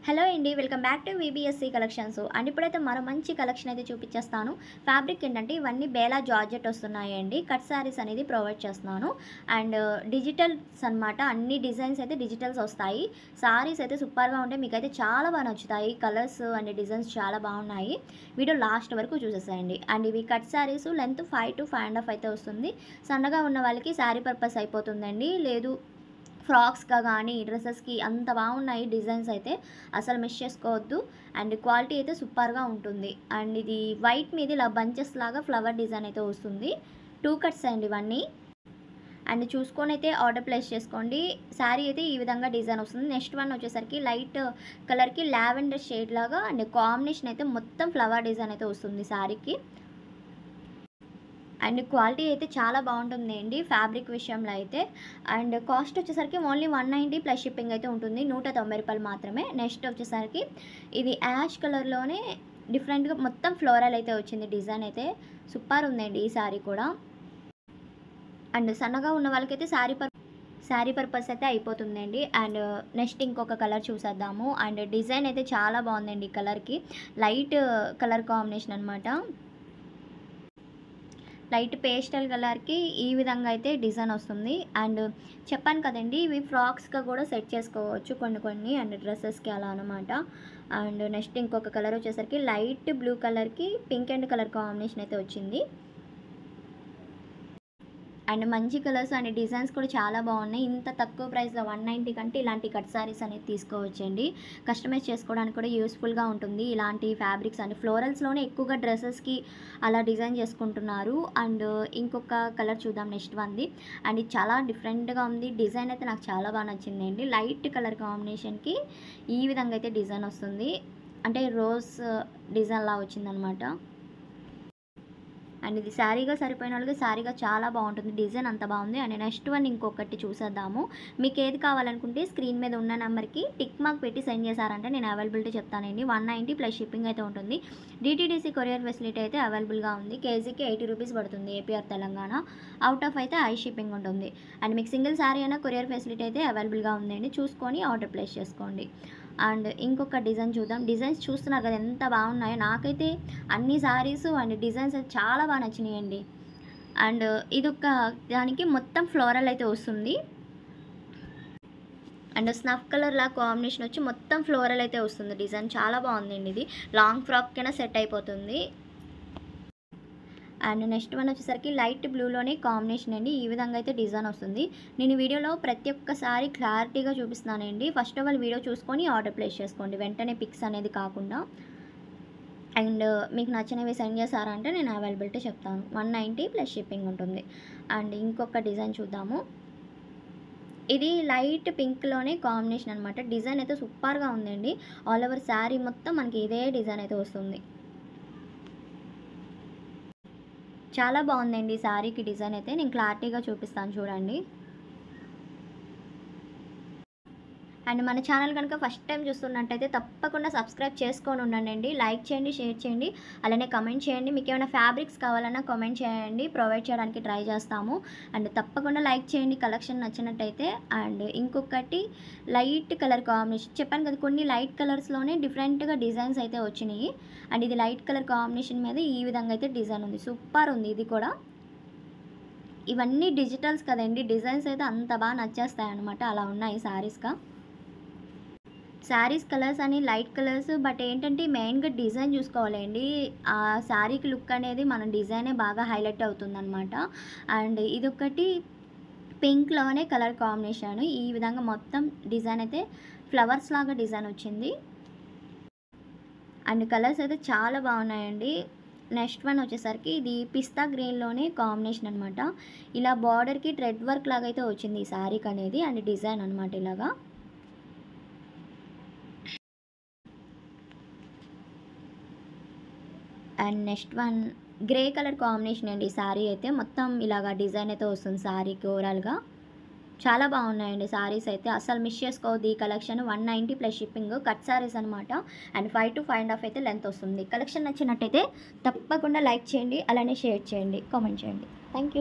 Hello అండి, welcome back to VBSC collections. And ఇప్పుడైతే మరో మంచి కలెక్షన్ అయితే చూపించేస్తాను. ఫ్యాబ్రిక్ ఏంటంటే ఇవన్నీ బేలా జార్జెట్ వస్తున్నాయండి. కట్ శారీస్ అనేది ప్రొవైడ్ చేస్తున్నాను. అండ్ డిజిటల్స్ అనమాట. అన్ని డిజైన్స్ అయితే డిజిటల్స్ వస్తాయి. శారీస్ అయితే సూపర్గా ఉంటాయి. మీకైతే చాలా బాగా నచ్చుతాయి. కలర్స్ అండ్ డిజైన్స్ చాలా బాగున్నాయి. వీడియో లాస్ట్ వరకు చూసేసేయండి. అండ్ ఇవి కట్ శారీస్ లెంత్ 5 to 5.5 అయితే వస్తుంది. సన్నగా ఉన్న వాళ్ళకి శారీ పర్పస్ అయిపోతుందండి. లేదు ఫ్రాక్స్‌గా కానీ డ్రెసెస్‌కి అంత బాగున్నాయి డిజైన్స్ అయితే. అసలు మిస్ చేసుకోవద్దు. అండ్ క్వాలిటీ అయితే సూపర్‌గా ఉంటుంది. అండ్ ఇది వైట్ మీద ఇలా బంచెస్ లాగా ఫ్లవర్ డిజైన్ అయితే వస్తుంది. 2 కట్స్ అండి ఇవన్నీ. అండ్ చూసుకొని అయితే ఆర్డర్ ప్లేస్ చేసుకోండి. శారీ అయితే ఈ విధంగా డిజైన్ వస్తుంది. నెక్స్ట్ వన్ వచ్చేసరికి లైట్ కలర్‌కి లావెండర్ షేడ్ లాగా అండ్ కాంబినేషన్ అయితే మొత్తం ఫ్లవర్ డిజైన్ అయితే వస్తుంది శారీకి. అండ్ క్వాలిటీ అయితే చాలా బాగుంటుందండి ఫ్యాబ్రిక్ విషయంలో అయితే. అండ్ కాస్ట్ వచ్చేసరికి ఓన్లీ 190 ప్లస్ షిప్పింగ్ అయితే ఉంటుంది. 190 రూపాయలు మాత్రమే. నెక్స్ట్ వచ్చేసరికి ఇది యాష్ కలర్లోనే డిఫరెంట్గా మొత్తం ఫ్లోరల్ అయితే వచ్చింది. డిజైన్ అయితే సూపర్ ఉందండి ఈ శారీ కూడా. అండ్ సన్నగా ఉన్న వాళ్ళకైతే శారీ పర్పస్ అయితే అయిపోతుందండి. అండ్ నెక్స్ట్ ఇంకొక కలర్ చూసేద్దాము. అండ్ డిజైన్ అయితే చాలా బాగుందండి ఈ కలర్కి. లైట్ కలర్ కాంబినేషన్ అనమాట. లైట్ పేస్టల్ కలర్కి ఈ విధంగా అయితే డిజైన్ వస్తుంది. అండ్ చెప్పాను కదండి, ఇవి ఫ్రాక్స్గా కూడా సెట్ చేసుకోవచ్చు కొన్ని అండ్ డ్రెస్సెస్కి అలా అనమాట. అండ్ నెక్స్ట్ ఇంకొక కలర్ వచ్చేసరికి లైట్ బ్లూ కలర్కి పింక్ అండ్ కలర్ కాంబినేషన్ అయితే వచ్చింది. అండ్ మంచి కలర్స్ అండ్ డిజైన్స్ కూడా చాలా బాగున్నాయి. ఇంత తక్కువ ప్రైస్లో 190 కంటే ఇలాంటి కట్ సారీస్ అనేది తీసుకోవచ్చండి. కస్టమైజ్ చేసుకోవడానికి కూడా యూస్ఫుల్గా ఉంటుంది. ఇలాంటి ఫ్యాబ్రిక్స్ అండ్ ఫ్లోరల్స్లోనే ఎక్కువగా డ్రెస్సెస్కి అలా డిజైన్ చేసుకుంటున్నారు. అండ్ ఇంకొక కలర్ చూద్దాం నెక్స్ట్ వన్ది. అండ్ ఇది చాలా డిఫరెంట్గా ఉంది. డిజైన్ అయితే నాకు చాలా బాగా నచ్చిందండి. లైట్ కలర్ కాంబినేషన్కి ఈ విధంగా అయితే డిజైన్ వస్తుంది. అంటే రోజ్ డిజైన్లా వచ్చిందనమాట. అండ్ ఇది శారీగా సరిపోయిన వాళ్ళకి శారీగా చాలా బాగుంటుంది. డిజైన్ అంత బాగుంది. అండ్ నెక్స్ట్ వన్ ఇంకొకటి చూసేద్దాము. మీకు ఏది కావాలనుకుంటే స్క్రీన్ మీద ఉన్న నెంబర్కి టిక్ మార్క్ పెట్టి సెండ్ చేశారంటే నేను అవైలబిలిటీ చెప్తానండి. 190 ప్లస్ షిప్పింగ్ అయితే ఉంటుంది. డిటీడీసీ కొరియర్ ఫెసిలిటీ అయితే అవైలబుల్గా ఉంది. కేజీకి 80 రూపీస్ పడుతుంది ఏపీఆర్ తెలంగాణ. అవుట్ ఆఫ్ అయితే హై షిప్పింగ్ ఉంటుంది. అండ్ మీకు సింగిల్ శారీ అయినా కొరియర్ ఫెసిలిటీ అయితే అవైలబుల్గా ఉందండి. చూసుకొని ఆర్డర్ ప్లేస్ చేసుకోండి. అండ్ ఇంకొక డిజైన్ చూద్దాం. డిజైన్స్ చూస్తున్నారు కదా ఎంత బాగున్నాయో. నాకైతే అన్ని శారీస్ అండ్ డిజైన్స్ అయితే చాలా బాగా నచ్చినాయండి. అండ్ ఇదొక దానికి మొత్తం ఫ్లోరల్ అయితే వస్తుంది. And snuff colour law combination వచ్చి మొత్తం ఫ్లోరల్ అయితే వస్తుంది. డిజైన్ చాలా బాగుందండి. ఇది లాంగ్ ఫ్రాక్ కైనా సెట్ అయిపోతుంది. అండ్ నెక్స్ట్ వన్ వచ్చేసరికి లైట్ బ్లూలోనే కాంబినేషన్ అండి. ఈ విధంగా అయితే డిజైన్ వస్తుంది. నేను వీడియోలో ప్రతి ఒక్కసారి క్లారిటీగా చూపిస్తున్నానండి. ఫస్ట్ ఆఫ్ ఆల్ వీడియో చూసుకొని ఆర్డర్ ప్లేస్ చేసుకోండి, వెంటనే పిక్స్ అనేది కాకుండా. అండ్ మీకు నచ్చినవి సెండ్ చేశారంటే నేను అవైలబిలిటీ చెప్తాను. 190 ప్లస్ షిప్పింగ్ ఉంటుంది. అండ్ ఇంకొక డిజైన్ చూద్దాము. ఇది లైట్ పింక్లోనే కాంబినేషన్ అనమాట. డిజైన్ అయితే సూపర్గా ఉందండి. ఆల్ ఓవర్ శారీ మొత్తం మనకి ఇదే డిజైన్ అయితే వస్తుంది. చాలా బాగుందండి ఈ శారీకి డిజైన్ అయితే. నేను క్లారిటీగా చూపిస్తాను చూడండి. అండ్ మన ఛానల్ కనుక ఫస్ట్ టైం చూస్తున్నట్టయితే తప్పకుండా సబ్స్క్రైబ్ చేసుకొని ఉండండి. లైక్ చేయండి, షేర్ చేయండి, అలానే కమెంట్ చేయండి. మీకు ఏమైనా ఫ్యాబ్రిక్స్ కావాలన్నా కామెంట్ చేయండి, ప్రొవైడ్ చేయడానికి ట్రై చేస్తాము. అండ్ తప్పకుండా లైక్ చేయండి కలెక్షన్ నచ్చినట్టయితే. అండ్ ఇంకొకటి లైట్ కలర్ కాంబినేషన్ చెప్పాను కదా, కొన్ని లైట్ కలర్స్లోనే డిఫరెంట్గా డిజైన్స్ అయితే వచ్చినాయి. అండ్ ఇది లైట్ కలర్ కాంబినేషన్ మీద ఈ విధంగా అయితే డిజైన్ ఉంది. సూపర్ ఉంది ఇది కూడా. ఇవన్నీ డిజిటల్స్ కదండి, డిజైన్స్ అయితే అంత బాగా నచ్చేస్తాయి అనమాట. అలా ఉన్నాయి శారీస్గా. శారీస్ కలర్స్ అని లైట్ కలర్స్, బట్ ఏంటంటే మెయిన్గా డిజైన్ చూసుకోవాలండి. ఆ శారీకి లుక్ అనేది మన డిజైనే బాగా హైలైట్ అవుతుందన్నమాట. అండ్ ఇదొకటి పింక్లోనే కలర్ కాంబినేషన్. ఈ విధంగా మొత్తం డిజైన్ అయితే ఫ్లవర్స్ లాగా డిజైన్ వచ్చింది. అండ్ కలర్స్ అయితే చాలా బాగున్నాయండి. నెక్స్ట్ వన్ వచ్చేసరికి ఇది పిస్తా గ్రీన్లోనే కాంబినేషన్ అనమాట. ఇలా బార్డర్కి థ్రెడ్ వర్క్ లాగా అయితే వచ్చింది ఈ శారీకి అనేది. అండ్ డిజైన్ అనమాట ఇలాగా. And next one grey colour combination అండి. శారీ అయితే మొత్తం ఇలాగా డిజైన్ అయితే వస్తుంది శారీకి ఓవరాల్గా. చాలా బాగున్నాయండి శారీస్ అయితే. అసలు మిస్ చేసుకోవద్దు ఈ collection. 190 plus shipping. Cut saris అనమాట. అండ్ 5 to 5.5 అయితే లెంత్ వస్తుంది. కలెక్షన్ నచ్చినట్టయితే తప్పకుండా లైక్ చేయండి, అలానే షేర్ చేయండి, కామెంట్ చేయండి. Thank you.